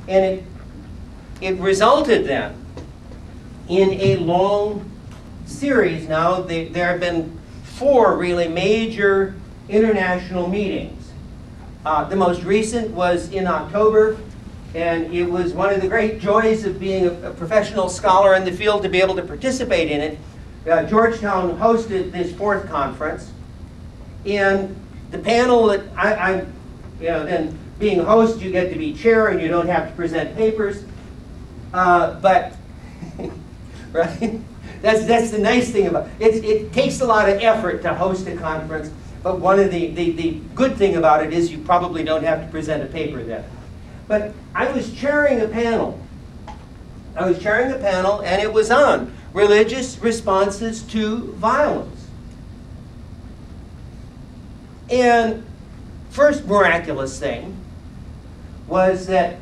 And it resulted then in a long series. Now, there have been 4 really major international meetings. The most recent was in October, and it was one of the great joys of being a professional scholar in the field to be able to participate in it. Georgetown hosted this 4th conference, and the panel that then being a host, you get to be chair and you don't have to present papers, but right? That's the nice thing about it. It takes a lot of effort to host a conference, but one of the good thing about it is you probably don't have to present a paper then. But I was chairing a panel. And it was on religious responses to violence. And first miraculous thing was that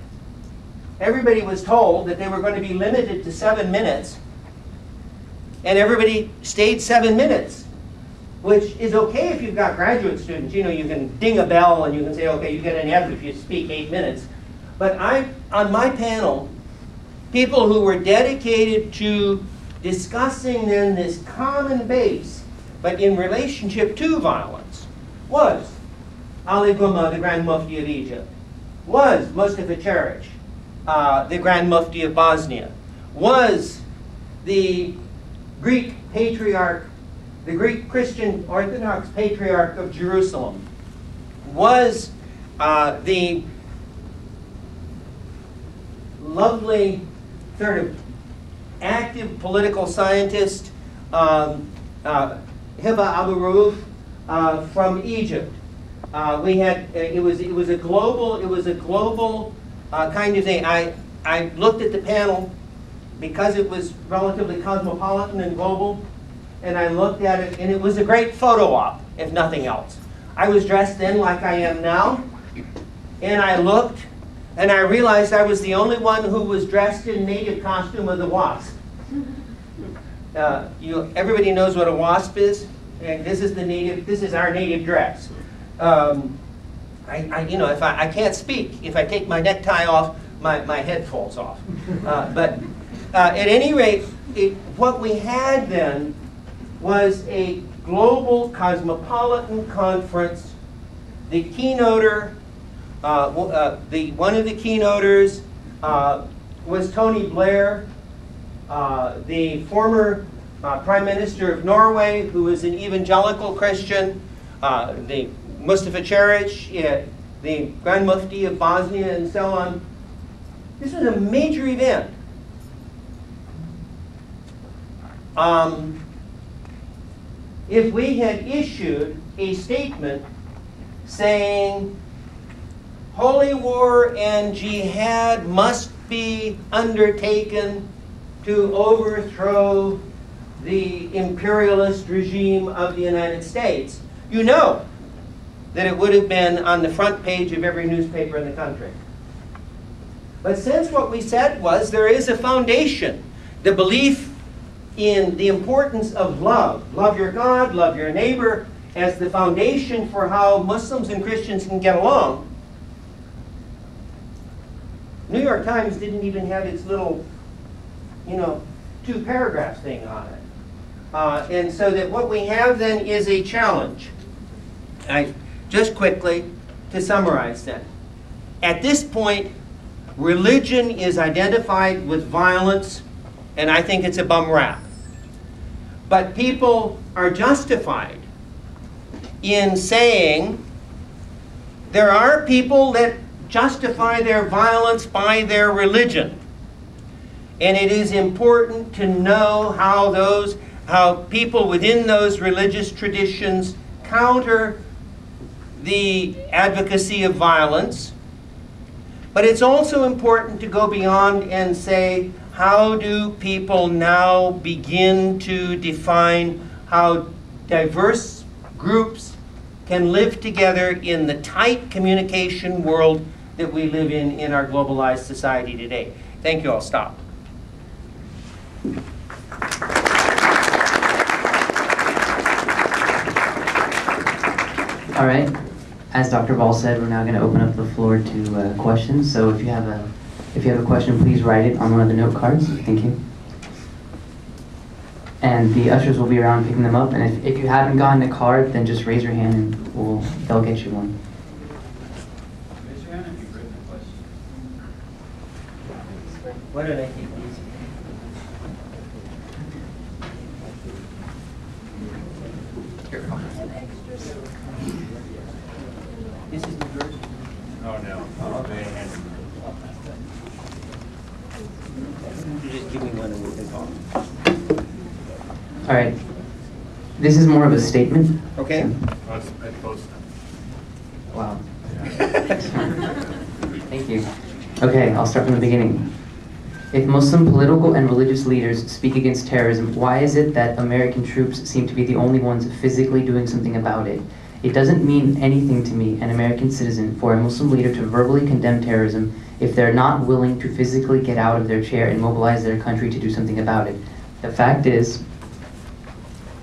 everybody was told that they were going to be limited to 7 minutes, and everybody stayed 7 minutes, which is okay if you've got graduate students. You know, you can ding a bell and you can say, okay, you get an F if you speak 8 minutes. But on my panel, people who were dedicated to discussing then this common base, but in relationship to violence, was Ali Guma, the Grand Mufti of Egypt, was Mustafa Cherish, the Grand Mufti of Bosnia, was the Greek Patriarch, the Greek Christian Orthodox Patriarch of Jerusalem, was the lovely sort of active political scientist Hiba Abu Rauf from Egypt. We had it was a global kind of thing. I looked at the panel because it was relatively cosmopolitan and global, and I looked at it, and it was a great photo op, if nothing else. I was dressed then like I am now, and I looked, and I realized I was the only one who was dressed in native costume of the wasp. Everybody knows what a wasp is, and this is our native dress. If I can't speak, if I take my necktie off, my head falls off. But at any rate, what we had then was a global cosmopolitan conference. The keynoter, one of the keynoters was Tony Blair, the former Prime Minister of Norway, who was an evangelical Christian, the Mustafa Cherish, the Grand Mufti of Bosnia, and so on. This was a major event. If we had issued a statement saying holy war and jihad must be undertaken to overthrow the imperialist regime of the United States, you know that it would have been on the front page of every newspaper in the country. But since what we said was there is a foundation, the belief in the importance of love, love your God, love your neighbor, as the foundation for how Muslims and Christians can get along, New York Times didn't even have its little, 2-paragraph thing on it. And so that what we have then is a challenge. Just quickly, to summarize then. At this point, religion is identified with violence, and I think it's a bum rap. But people are justified in saying there are people that justify their violence by their religion. And it is important to know how people within those religious traditions counter the advocacy of violence. But it's also important to go beyond and say, how do people now begin to define how diverse groups can live together in the tight communication world that we live in our globalized society today? Thank you. I'll stop. All right. As Dr. Voll said, we're now going to open up the floor to questions. So if you have If you have a question, please write it on one of the note cards. Thank you. And the ushers will be around picking them up. And if you haven't gotten a card, then just raise your hand and they'll get you one. Raise your hand if you've written a question. Why don't I keep these? This is the first. Oh, no. They hand them. You just give me one and we'll take off. All right. This is more of a statement. Okay. Oh, it's close now. Wow. Thank you. Okay, I'll start from the beginning. If Muslim political and religious leaders speak against terrorism, why is it that American troops seem to be the only ones physically doing something about it? It doesn't mean anything to me, an American citizen, for a Muslim leader to verbally condemn terrorism if they're not willing to physically get out of their chair and mobilize their country to do something about it. The fact is,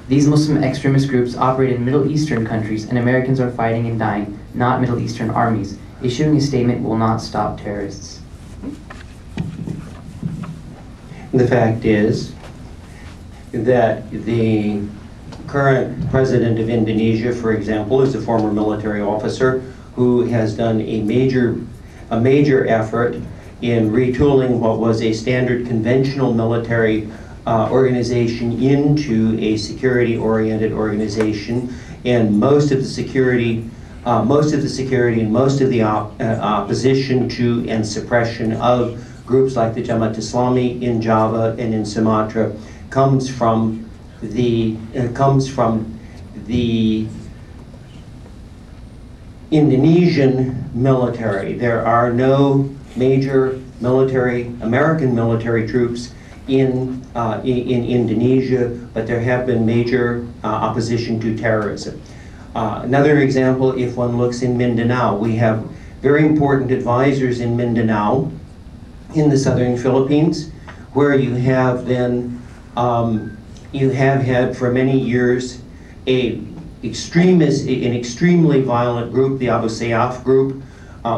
these Muslim extremist groups operate in Middle Eastern countries, and Americans are fighting and dying, not Middle Eastern armies. Issuing a statement will not stop terrorists. The fact is that the current president of Indonesia, for example, is a former military officer who has done a major effort in retooling what was a standard conventional military organization into a security-oriented organization, and most of the security and most of the opposition to and suppression of groups like the Jamaat Islami in Java and in Sumatra comes from the Indonesian military. There are no major American military troops in Indonesia, but there have been major opposition to terrorism. Another example, if one looks in Mindanao, we have very important advisors in Mindanao, in the southern Philippines, where you have then, you have had for many years an extremely violent group, the Abu Sayyaf group,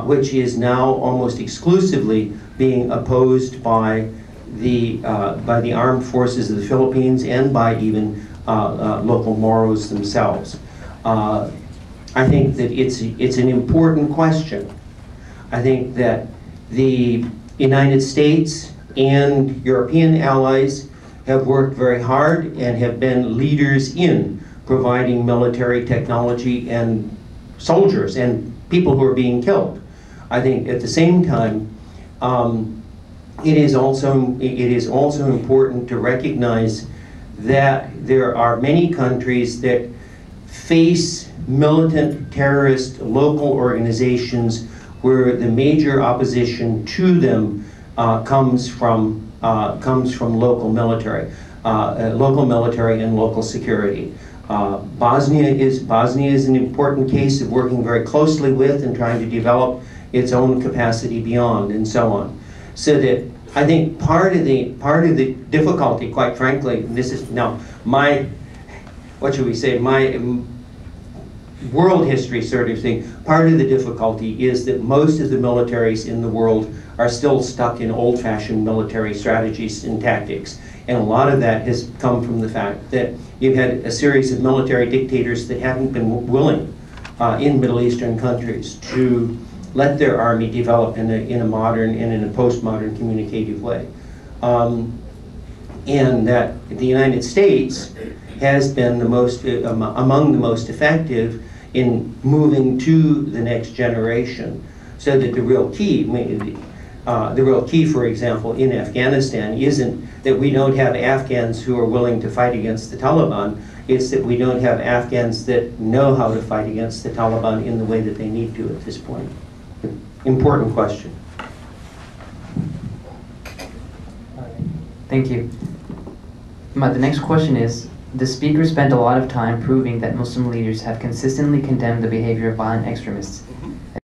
which is now almost exclusively being opposed by the armed forces of the Philippines and by even local Moros themselves. I think that it's an important question. I think that the United States and European allies have worked very hard and have been leaders in providing military technology and soldiers and people who are being killed. I think at the same time, it is also important to recognize that there are many countries that face militant terrorist local organizations where the major opposition to them comes from local military and local security. Bosnia is an important case of working very closely with and trying to develop its own capacity beyond, and so on. So that I think part of the difficulty, quite frankly, this is now my, what should we say, my world history sort of thing. Part of the difficulty is that most of the militaries in the world are still stuck in old-fashioned military strategies and tactics. And a lot of that has come from the fact that you've had a series of military dictators that haven't been willing in Middle Eastern countries to let their army develop in a modern and in a postmodern communicative way. And that the United States has been the most, among the most effective in moving to the next generation. So that the real key, for example, in Afghanistan isn't that we don't have Afghans who are willing to fight against the Taliban, it's that we don't have Afghans that know how to fight against the Taliban in the way that they need to at this point. Important question. Thank you. The next question is, the speaker spent a lot of time proving that Muslim leaders have consistently condemned the behavior of violent extremists.